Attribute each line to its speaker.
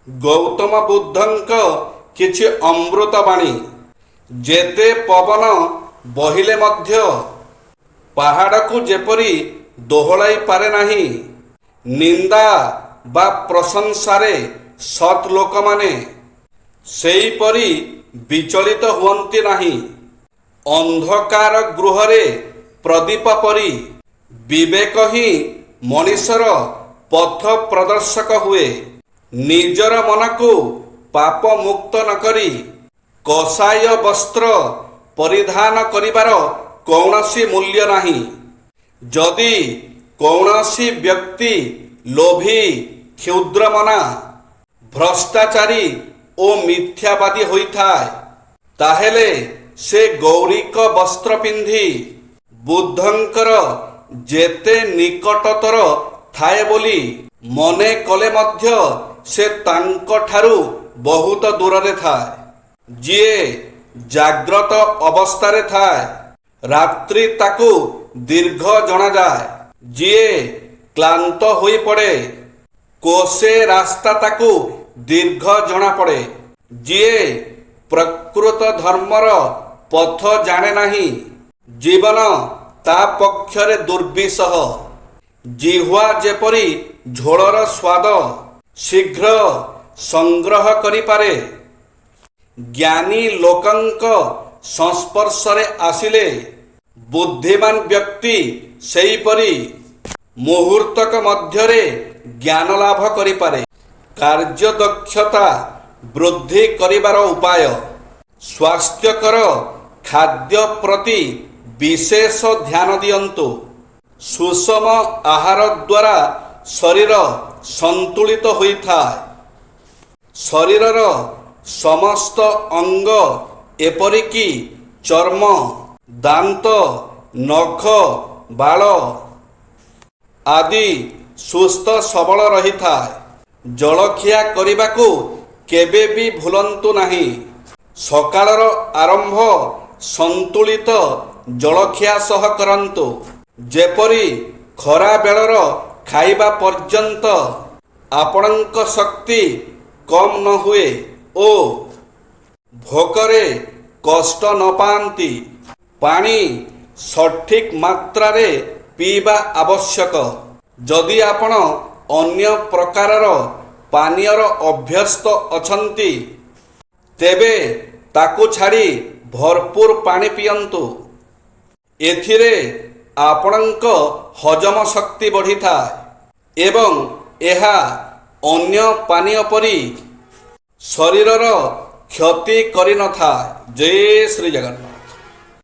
Speaker 1: ଗୌତମ ବୁଦ୍ଧଙ୍କ କିଛି ଅମୃତ ବାଣୀ। ଯେତେ ପବନ ବହିଲେ ମଧ୍ୟ ପାହାଡ଼କୁ ଯେପରି ଦୋହଲାଇ ପାରେ ନାହିଁ, ନିନ୍ଦା ବା ପ୍ରଶଂସାରେ ସତ୍ ଲୋକମାନେ ସେହିପରି ବିଚଳିତ ହୁଅନ୍ତି ନାହିଁ। ଅନ୍ଧକାର ଗୃହରେ ପ୍ରଦୀପ ପରି ବିବେକ ହିଁ ମଣିଷର ପଥ ପ୍ରଦର୍ଶକ ହୁଏ। ନିଜର ମନକୁ ପାପ ମୁକ୍ତ ନ କରି କଷାୟ ବସ୍ତ୍ର ପରିଧାନ କରିବାର କୌଣସି ମୂଲ୍ୟ ନାହିଁ। ଯଦି କୌଣସି ବ୍ୟକ୍ତି ଲୋଭୀ, କ୍ଷୁଦ୍ରମନା, ଭ୍ରଷ୍ଟାଚାରୀ ଓ ମିଥ୍ୟାବାଦୀ ହୋଇଥାଏ, ତାହେଲେ ସେ ଗୌରିକ ବସ୍ତ୍ର ପିନ୍ଧି ବୁଦ୍ଧଙ୍କର ଯେତେ ନିକଟତର ଥାଏ ବୋଲି ମନେ କଲେ ମଧ୍ୟ ସେ ତାଙ୍କଠାରୁ ବହୁତ ଦୂରରେ ଥାଏ। ଯିଏ ଜାଗ୍ରତ ଅବସ୍ଥାରେ ଥାଏ, ରାତ୍ରି ତାକୁ ଦୀର୍ଘ ଜଣାଯାଏ। ଯିଏ କ୍ଳାନ୍ତ ହୋଇପଡ଼େ, କୋଶେ ରାସ୍ତା ତାକୁ ଦୀର୍ଘ ଜଣାପଡ଼େ। ଯିଏ ପ୍ରକୃତ ଧର୍ମର ପଥ ଜାଣେ ନାହିଁ, ଜୀବନ ତା ପକ୍ଷରେ ଦୁର୍ବିସହ। ଜିହ୍ୱା ଯେପରି ଝୋଳର ସ୍ୱାଦ ଶୀଘ୍ର ସଂଗ୍ରହ କରିପାରେ, ଜ୍ଞାନୀ ଲୋକଙ୍କ ସଂସ୍ପର୍ଶରେ ଆସିଲେ ବୁଦ୍ଧିମାନ ବ୍ୟକ୍ତି ସେହିପରି ମୁହୂର୍ତ୍ତକ ମଧ୍ୟରେ ଜ୍ଞାନ ଲାଭ କରିପାରେ। କାର୍ଯ୍ୟଦକ୍ଷତା ବୃଦ୍ଧି କରିବାର ଉପାୟ। ସ୍ୱାସ୍ଥ୍ୟକର ଖାଦ୍ୟ ପ୍ରତି ବିଶେଷ ଧ୍ୟାନ ଦିଅନ୍ତୁ। ସୁଷମ ଆହାର ଦ୍ୱାରା ଶରୀର ସନ୍ତୁଳିତ ହୋଇଥାଏ। ଶରୀରର ସମସ୍ତ ଅଙ୍ଗ ଏପରିକି ଚର୍ମ, ଦାନ୍ତ, ନଖ, ବାଳ ଆଦି ସୁସ୍ଥ ସବଳ ରହିଥାଏ। ଜଳଖିଆ କରିବାକୁ କେବେ ବି ଭୁଲନ୍ତୁ ନାହିଁ। ସକାଳର ଆରମ୍ଭ ସନ୍ତୁଳିତ ଜଳଖିଆ ସହ କରନ୍ତୁ, ଯେପରି ଖରାବେଳର ଖାଇବା ପର୍ଯ୍ୟନ୍ତ ଆପଣଙ୍କ ଶକ୍ତି କମ୍ ନ ହୁଏ ଓ ଭୋକରେ କଷ୍ଟ ନ ପାଆନ୍ତି। ପାଣି ସଠିକ୍ ମାତ୍ରାରେ ପିଇବା ଆବଶ୍ୟକ। ଯଦି ଆପଣ ଅନ୍ୟ ପ୍ରକାରର ପାନୀୟର ଅଭ୍ୟସ୍ତ ଅଛନ୍ତି, ତେବେ ତାକୁ ଛାଡ଼ି ଭରପୁର ପାଣି ପିଅନ୍ତୁ। ଏଥିରେ ଆପଣଙ୍କ ହଜମ ଶକ୍ତି ବଢ଼ିଥାଏ ଏବଂ ଏହା ଅନ୍ୟ ପାନୀୟ ପରି ଶରୀରର କ୍ଷତି କରିନଥାଏ। ଜୟ ଶ୍ରୀ ଜଗନ୍ନାଥ।